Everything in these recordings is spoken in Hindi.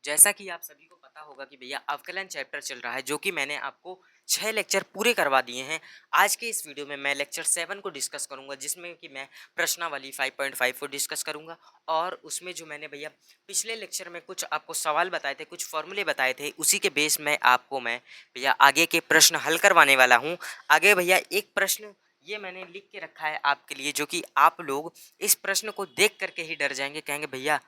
जैसा कि आप सभी को पता होगा कि भैया अवकलन चैप्टर चल रहा है, जो कि मैंने आपको 6 लेक्चर पूरे करवा दिए हैं। आज के इस वीडियो में मैं लेक्चर 7 को डिस्कस करूंगा, जिसमें कि मैं प्रश्नावली 5.5 को डिस्कस करूंगा। और उसमें जो मैंने भैया पिछले लेक्चर में कुछ आपको सवाल बताए थे, कुछ फॉर्मूले बताए थे, उसी के बेस में आपको मैं भैया आगे के प्रश्न हल करवाने वाला हूँ। आगे भैया एक प्रश्न ये मैंने लिख के रखा है आपके लिए, जो कि आप लोग इस प्रश्न को देख करके ही डर जाएंगे, कहेंगे भैया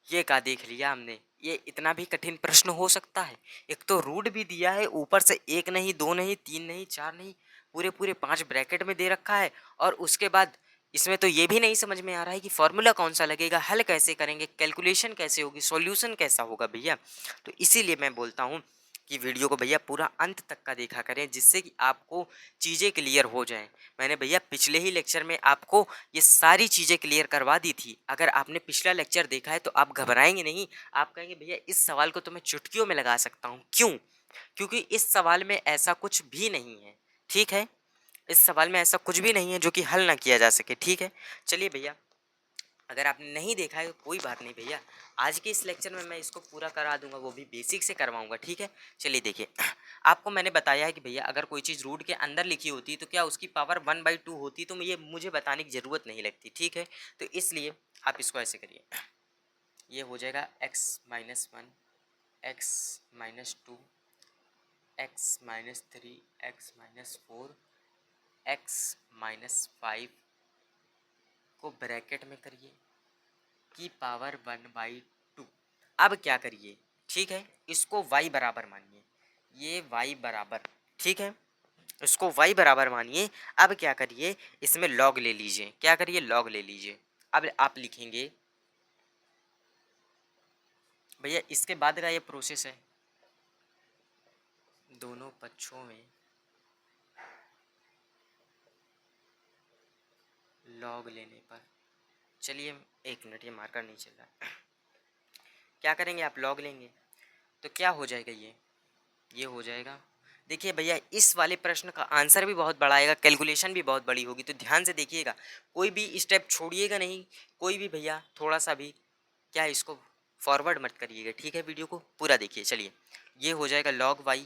ये का देख लिया हमने, ये इतना भी कठिन प्रश्न हो सकता है। एक तो रूट भी दिया है, ऊपर से एक नहीं, दो नहीं, तीन नहीं, चार नहीं, पूरे पूरे 5 ब्रैकेट में दे रखा है। और उसके बाद इसमें तो ये भी नहीं समझ में आ रहा है कि फॉर्मूला कौन सा लगेगा, हल कैसे करेंगे, कैलकुलेशन कैसे होगी, सॉल्यूशन कैसा होगा भैया। तो इसीलिए मैं बोलता हूँ कि वीडियो को भैया पूरा अंत तक का देखा करें, जिससे कि आपको चीज़ें क्लियर हो जाएं। मैंने भैया पिछले ही लेक्चर में आपको ये सारी चीज़ें क्लियर करवा दी थी। अगर आपने पिछला लेक्चर देखा है तो आप घबराएंगे नहीं, आप कहेंगे भैया इस सवाल को तो मैं चुटकियों में लगा सकता हूँ। क्यों? क्योंकि इस सवाल में ऐसा कुछ भी नहीं है, ठीक है। इस सवाल में ऐसा कुछ भी नहीं है जो कि हल ना किया जा सके, ठीक है। चलिए भैया, अगर आपने नहीं देखा है तो कोई बात नहीं भैया, आज के इस लेक्चर में मैं इसको पूरा करा दूंगा, वो भी बेसिक से करवाऊंगा, ठीक है। चलिए देखिए, आपको मैंने बताया है कि भैया अगर कोई चीज़ रूट के अंदर लिखी होती तो क्या उसकी पावर 1/2 होती, तो ये मुझे बताने की ज़रूरत नहीं लगती, ठीक है। तो इसलिए आप इसको ऐसे करिए, ये हो जाएगा x-1, x-2, x-3, x-4, x-5 को ब्रैकेट में करिए की पावर 1/2। अब क्या करिए, ठीक है, इसको y बराबर मानिए, ये y बराबर, ठीक है, इसको y बराबर मानिए। अब क्या करिए, इसमें log ले लीजिए, क्या करिए, log ले लीजिए। अब आप लिखेंगे भैया, इसके बाद का ये प्रोसेस है, दोनों पक्षों में log लेने पर, चलिए एक मिनट, ये मार्कर नहीं चल रहा। क्या करेंगे, आप log लेंगे तो क्या हो जाएगा, ये हो जाएगा। देखिए भैया, इस वाले प्रश्न का आंसर भी बहुत बड़ा आएगा, कैलकुलेशन भी बहुत बड़ी होगी, तो ध्यान से देखिएगा, कोई भी स्टेप छोड़िएगा नहीं, कोई भी भैया थोड़ा सा भी क्या इसको फॉरवर्ड मत करिएगा, ठीक है। वीडियो को पूरा देखिए। चलिए, ये हो जाएगा log y,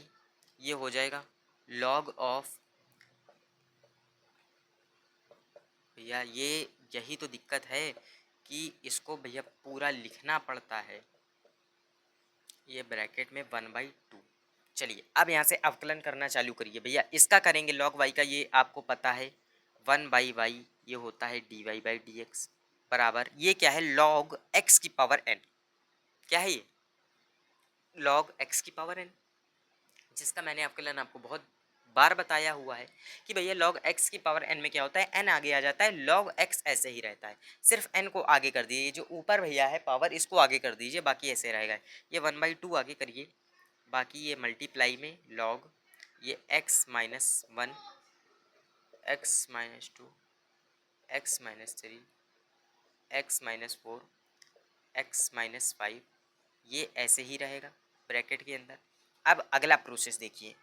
ये हो जाएगा log ऑफ, भैया ये यही तो दिक्कत है कि इसको भैया पूरा लिखना पड़ता है, ये ब्रैकेट में 1/2। चलिए अब यहाँ से अवकलन करना चालू करिए भैया, इसका करेंगे log y का, ये आपको पता है 1/y, ये होता है dy/dx बराबर, ये क्या है, log x की पावर n, क्या है ये, log x की पावर n, जिसका मैंने अवकलन आपको बहुत बार बताया हुआ है कि भैया log x की पावर n में क्या होता है, n आगे आ जाता है, log x ऐसे ही रहता है, सिर्फ n को आगे कर दीजिए, जो ऊपर भैया है पावर इसको आगे कर दीजिए, बाकी ऐसे रहेगा। ये 1/2 आगे करिए, बाकी ये मल्टीप्लाई में log ये x-1, x-2, x-3, x-4, x-5, ये ऐसे ही रहेगा ब्रैकेट के अंदर। अब अगला प्रोसेस देखिए,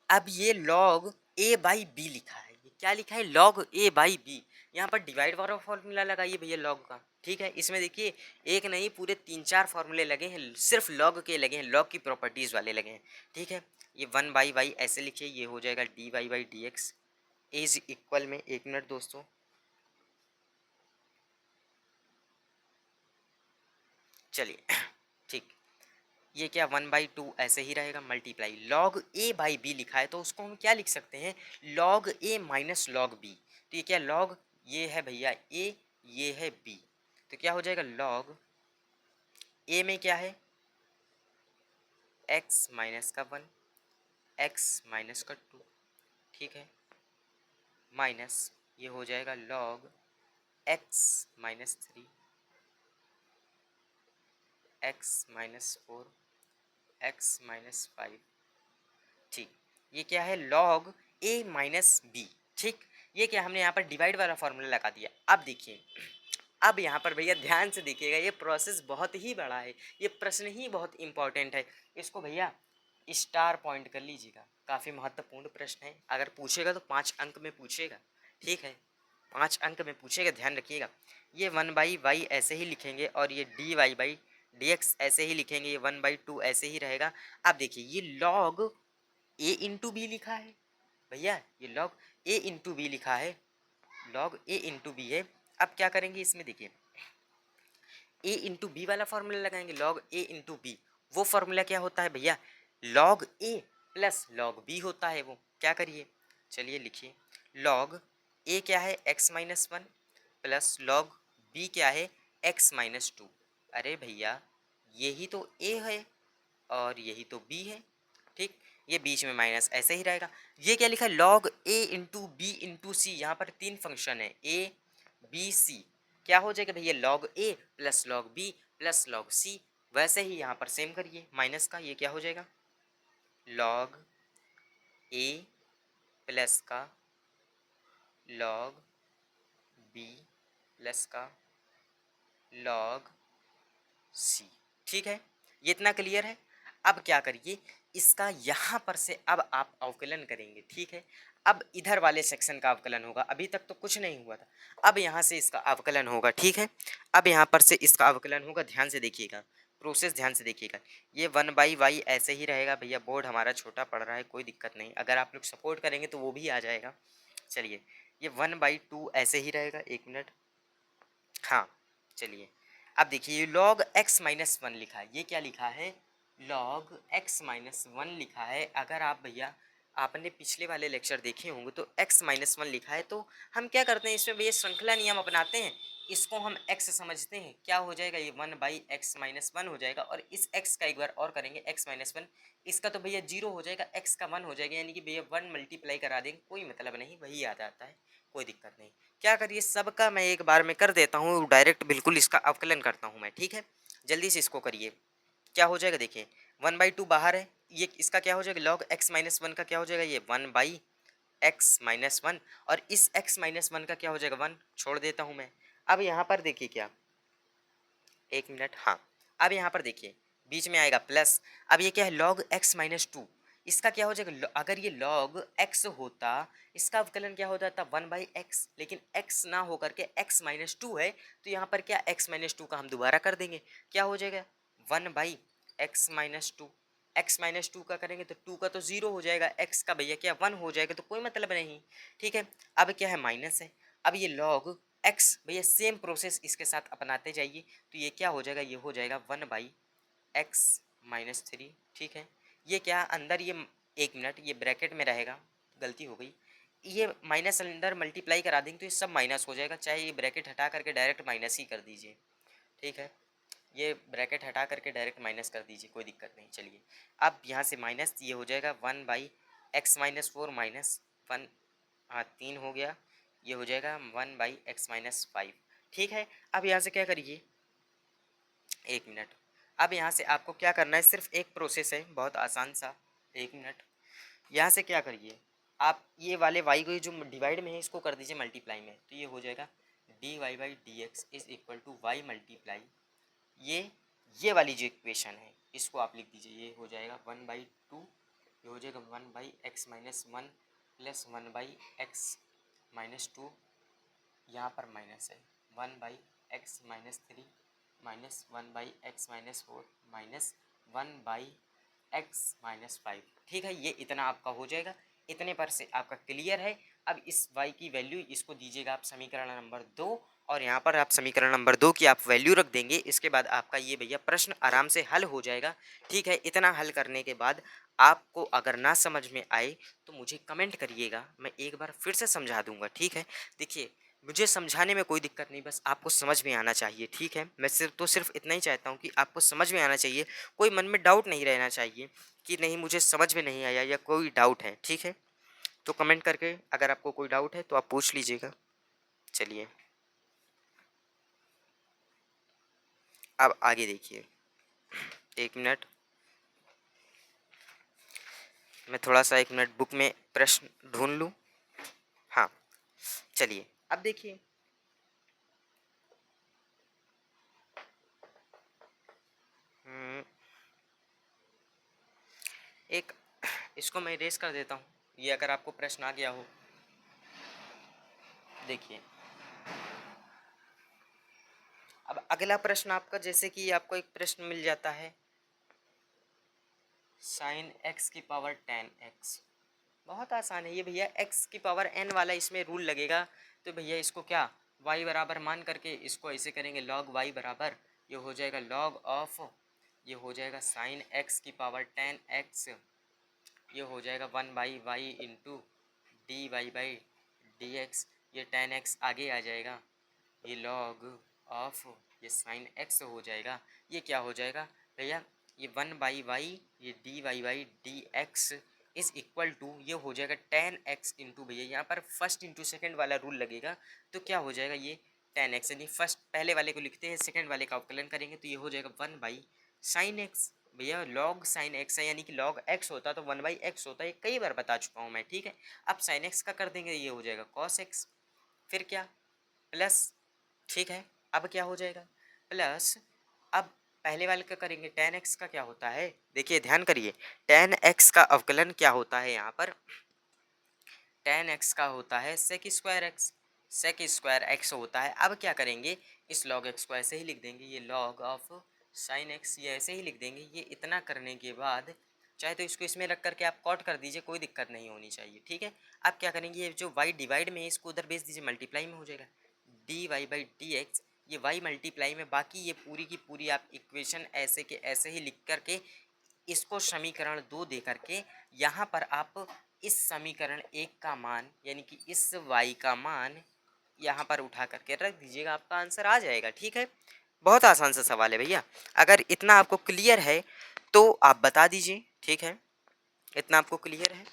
अब ये log a/b लिखा है, ये क्या लिखा है, log a/b। यहाँ पर डिवाइड वाला फॉर्मूला लगाइए भैया log का, ठीक है। इसमें देखिए एक नहीं, पूरे 3-4 फॉर्मूले लगे हैं, सिर्फ log के लगे हैं, log की प्रॉपर्टीज़ वाले लगे हैं, ठीक है। ये 1/y ऐसे लिखिए, ये हो जाएगा dy/dx इज इक्वल में, एक मिनट दोस्तों, चलिए ठीक, ये क्या 1/2 ऐसे ही रहेगा, मल्टीप्लाई log a/b लिखा है, तो उसको हम क्या लिख सकते हैं, log a minus log b। तो ये क्या, log ये है भैया a, ये है b, तो क्या हो जाएगा, log a में क्या है, x माइनस का 1, x माइनस का 2, ठीक है, माइनस ये हो जाएगा log x minus 3, x minus 4, x minus 5, ठीक। ये क्या है, log a माइनस b, ठीक। ये क्या, हमने यहाँ पर डिवाइड वाला फॉर्मूला लगा दिया। अब देखिए, अब यहाँ पर भैया ध्यान से देखिएगा, ये प्रोसेस बहुत ही बड़ा है, ये प्रश्न ही बहुत इंपॉर्टेंट है, इसको भैया स्टार पॉइंट कर लीजिएगा, काफ़ी महत्वपूर्ण प्रश्न है, अगर पूछेगा तो 5 अंक में पूछेगा, ठीक है, 5 अंक में पूछेगा, ध्यान रखिएगा। ये 1/y ऐसे ही लिखेंगे, और ये dy/dx dx ऐसे ही लिखेंगे, ये 1/2 ऐसे ही रहेगा। अब देखिए ये log a इंटू बी लिखा है भैया, ये log a इंटू बी लिखा है, log a इंटू बी है। अब क्या करेंगे इसमें देखिए, a इंटू बी वाला फॉर्मूला लगाएंगे, log a इंटू बी। वो फॉर्मूला क्या होता है भैया, log a plus log b होता है वो। क्या करिए, चलिए लिखिए, log a क्या है x minus one plus log b क्या है x माइनस टू। अरे भैया यही तो a है और यही तो b है, ठीक। ये बीच में माइनस ऐसे ही रहेगा। ये क्या लिखा है, log a into B into C. यहाँ पर तीन फंक्शन है a b c, क्या हो जाएगा भैया, log a plus log b plus log c। वैसे ही यहाँ पर सेम करिए माइनस का, ये क्या हो जाएगा, log a प्लस का log b प्लस का log c। ठीक है, ये इतना क्लियर है। अब क्या करिए, इसका यहाँ पर से अब आप अवकलन करेंगे, ठीक है। अब इधर वाले सेक्शन का अवकलन होगा, अभी तक तो कुछ नहीं हुआ था। अब यहाँ से इसका अवकलन होगा, ठीक है। अब यहाँ पर से इसका अवकलन होगा, ध्यान से देखिएगा, प्रोसेस ध्यान से देखिएगा। ये 1/y ऐसे ही रहेगा भैया, बोर्ड हमारा छोटा पड़ रहा है, कोई दिक्कत नहीं, अगर आप लोग सपोर्ट करेंगे तो वो भी आ जाएगा। चलिए ये 1/2 ऐसे ही रहेगा, एक मिनट, हाँ चलिए। अब देखिए ये log x माइनस वन लिखा है, ये क्या लिखा है, log x माइनस वन लिखा है। अगर आप भैया आपने पिछले वाले लेक्चर देखे होंगे तो x माइनस वन लिखा है, तो हम क्या करते हैं इसमें भैया, श्रृंखला नियम अपनाते हैं, इसको हम x समझते हैं, क्या हो जाएगा ये 1/x माइनस वन हो जाएगा। और इस x का एक बार और करेंगे x माइनस वन, इसका तो भैया 0 हो जाएगा, x का 1 हो जाएगा, यानी कि भैया 1 मल्टीप्लाई करा देंगे, कोई मतलब नहीं, वही याद आता है, कोई दिक्कत नहीं। क्या करिए, सबका मैं एक बार में कर देता हूँ डायरेक्ट, बिल्कुल इसका अवकलन करता हूँ मैं, ठीक है। जल्दी से इसको करिए, क्या हो जाएगा देखिए, 1/2 बाहर है, ये इसका क्या हो जाएगा, log x माइनस वन का क्या हो जाएगा, ये 1/x माइनस वन। और इस x माइनस वन का क्या हो जाएगा, 1 छोड़ देता हूँ मैं। अब यहाँ पर देखिए क्या, एक मिनट, हाँ। अब यहाँ पर देखिए बीच में आएगा प्लस। अब ये क्या है, log x माइनस टू, इसका क्या हो जाएगा, अगर ये log x होता, इसका अवकलन क्या हो जाता 1/x, लेकिन x ना होकर के x माइनस टू है, तो यहाँ पर क्या x माइनस टू का हम दोबारा कर देंगे, क्या हो जाएगा 1/x minus two. X minus two का करेंगे तो 2 का तो 0 हो जाएगा, x का भैया क्या 1 हो जाएगा, तो कोई मतलब नहीं, ठीक है। अब क्या है, माइनस है। अब ये log x भैया सेम प्रोसेस इसके साथ अपनाते जाइए, तो ये क्या हो जाएगा, ये हो जाएगा 1/x माइनस थ्री, ठीक है। ये क्या अंदर ये, एक मिनट, ये ब्रैकेट में रहेगा, गलती हो गई, ये माइनस अंदर मल्टीप्लाई करा देंगे तो ये सब माइनस हो जाएगा, चाहे ये ब्रैकेट हटा करके डायरेक्ट माइनस ही कर दीजिए, ठीक है। ये ब्रैकेट हटा करके डायरेक्ट माइनस कर दीजिए, कोई दिक्कत नहीं। चलिए अब यहाँ से माइनस, ये हो जाएगा 1/x minus four minus one, हाँ 3 हो गया, ये हो जाएगा 1/x माइनस फाइव, ठीक है। अब यहाँ से क्या करिए, एक मिनट, अब यहाँ से आपको क्या करना है, सिर्फ एक प्रोसेस है बहुत आसान सा, एक मिनट। यहाँ से क्या करिए, आप ये वाले y को जो डिवाइड में है इसको कर दीजिए मल्टीप्लाई में, तो ये हो जाएगा dy/dx is equal to y multiply, ये वाली जो इक्वेशन है इसको आप लिख दीजिए, ये हो जाएगा 1/2, ये हो जाएगा 1/x minus one plus 1/x minus two, यहाँ पर माइनस है 1/x minus three minus 1/x minus four minus 1/x minus five, ठीक है। ये इतना आपका हो जाएगा, इतने पर से आपका क्लियर है। अब इस y की वैल्यू इसको दीजिएगा आप समीकरण नंबर 2, और यहाँ पर आप समीकरण नंबर 2 की आप वैल्यू रख देंगे, इसके बाद आपका ये भैया प्रश्न आराम से हल हो जाएगा, ठीक है। इतना हल करने के बाद आपको अगर ना समझ में आए तो मुझे कमेंट करिएगा, मैं एक बार फिर से समझा दूंगा, ठीक है। देखिए मुझे समझाने में कोई दिक्कत नहीं, बस आपको समझ में आना चाहिए, ठीक है। मैं सिर्फ इतना ही चाहता हूँ कि आपको समझ में आना चाहिए, कोई मन में डाउट नहीं रहना चाहिए कि नहीं मुझे समझ में नहीं आया या कोई डाउट है, ठीक है। तो कमेंट करके अगर आपको कोई डाउट है तो आप पूछ लीजिएगा। चलिए अब आगे देखिए, एक मिनट, मैं थोड़ा सा एक मिनट बुक में प्रश्न ढूंढ लूँ, हाँ चलिए अब देखिए, एक इसको मैं इरेज कर देता हूँ, ये अगर आपको प्रश्न आ गया हो, देखिए अब अगला प्रश्न आपका, जैसे कि आपको एक प्रश्न मिल जाता है साइन एक्स की पावर 10x। बहुत आसान है ये भैया, x की पावर n वाला इसमें रूल लगेगा। तो भैया इसको क्या y बराबर मान करके इसको ऐसे करेंगे log y बराबर, ये हो जाएगा log ऑफ, ये हो जाएगा साइन x की पावर 10x, ये हो जाएगा 1/y into d y by d x, ये 10x आगे आ जाएगा, ये log ऑफ ये साइन x हो जाएगा, ये क्या हो जाएगा भैया, ये 1/y, ये d y by d x is equal to, ये हो जाएगा 10x इंटू, भैया यहाँ पर फर्स्ट इंटू सेकेंड वाला रूल लगेगा। तो क्या हो जाएगा ये 10x, यानी फर्स्ट पहले वाले को लिखते हैं, सेकेंड वाले का अवकलन करेंगे तो ये हो जाएगा 1/sin x। भैया log sin x है, यानी कि log x होता तो 1/x होता, ये कई बार बता चुका हूँ मैं, ठीक है। अब sin x का कर देंगे, ये हो जाएगा cos x, फिर क्या प्लस, ठीक है। अब क्या हो जाएगा प्लस, अब पहले वाले का करेंगे, tan x का क्या होता है, देखिए ध्यान करिए, tan x का अवकलन क्या होता है यहाँ पर, tan x का होता है sec स्क्वायर x होता है। अब क्या करेंगे, इस log x को ऐसे ही लिख देंगे, ये log ऑफ sin x, ये ऐसे ही लिख देंगे। ये इतना करने के बाद चाहे तो इसको इसमें रख करके आप कॉट कर दीजिए, कोई दिक्कत नहीं होनी चाहिए, ठीक है। अब क्या करेंगे, ये जो y डिवाइड में है इसको उधर भेज दीजिए, मल्टीप्लाई में हो जाएगा d y by d x, ये y मल्टीप्लाई में, बाकी ये पूरी की पूरी आप इक्वेशन ऐसे के ऐसे ही लिख करके इसको समीकरण 2 दे करके यहाँ पर आप इस समीकरण 1 का मान, यानी कि इस y का मान यहाँ पर उठा करके रख दीजिएगा, आपका आंसर आ जाएगा, ठीक है। बहुत आसान सा सवाल है भैया, अगर इतना आपको क्लियर है तो आप बता दीजिए, ठीक है। इतना आपको क्लियर है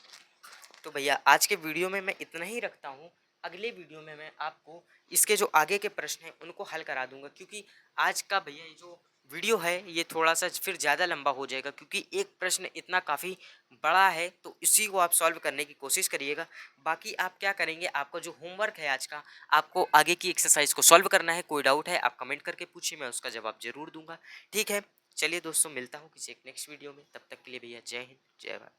तो भैया आज के वीडियो में मैं इतना ही रखता हूँ। अगले वीडियो में मैं आपको इसके जो आगे के प्रश्न हैं उनको हल करा दूंगा, क्योंकि आज का भैया ये जो वीडियो है ये थोड़ा सा फिर ज़्यादा लंबा हो जाएगा, क्योंकि एक प्रश्न इतना काफ़ी बड़ा है, तो इसी को आप सॉल्व करने की कोशिश करिएगा। बाकी आप क्या करेंगे, आपका जो होमवर्क है आज का, आपको आगे की एक्सरसाइज को सॉल्व करना है। कोई डाउट है आप कमेंट करके पूछिए, मैं उसका जवाब जरूर दूंगा, ठीक है। चलिए दोस्तों, मिलता हूँ किसी एक नेक्स्ट वीडियो में, तब तक के लिए भैया जय हिंद जय भारत।